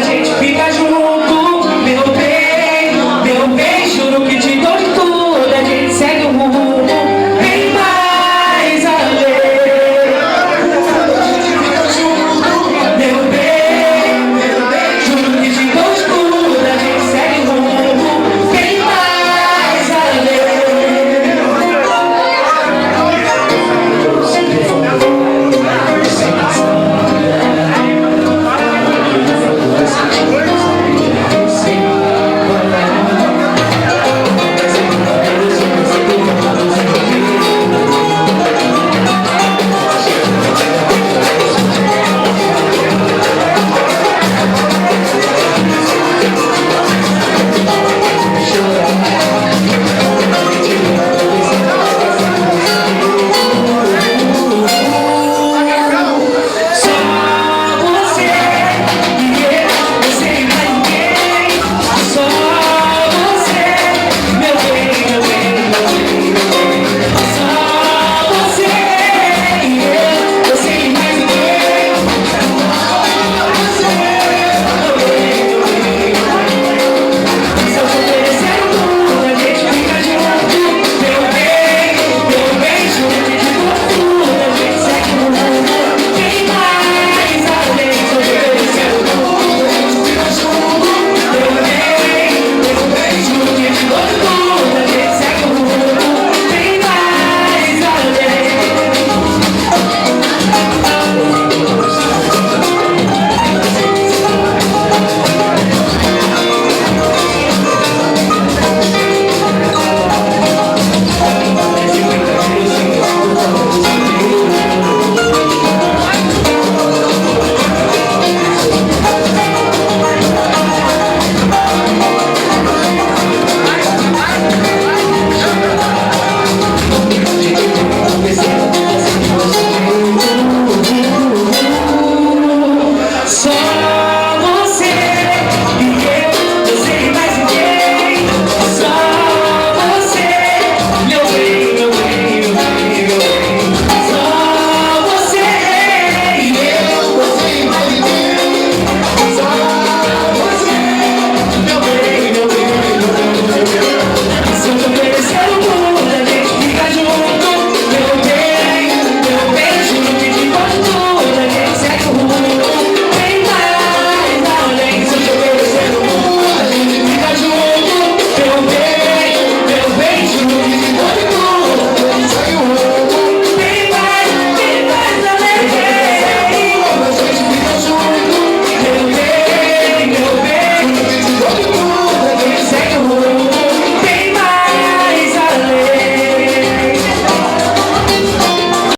a gente fica junto. Meu bem, juro que te dou de tudo. A gente segue o rumo bem mais além. Meu bem, juro que te dou de tudo. A gente segue o rumo bem mais além. So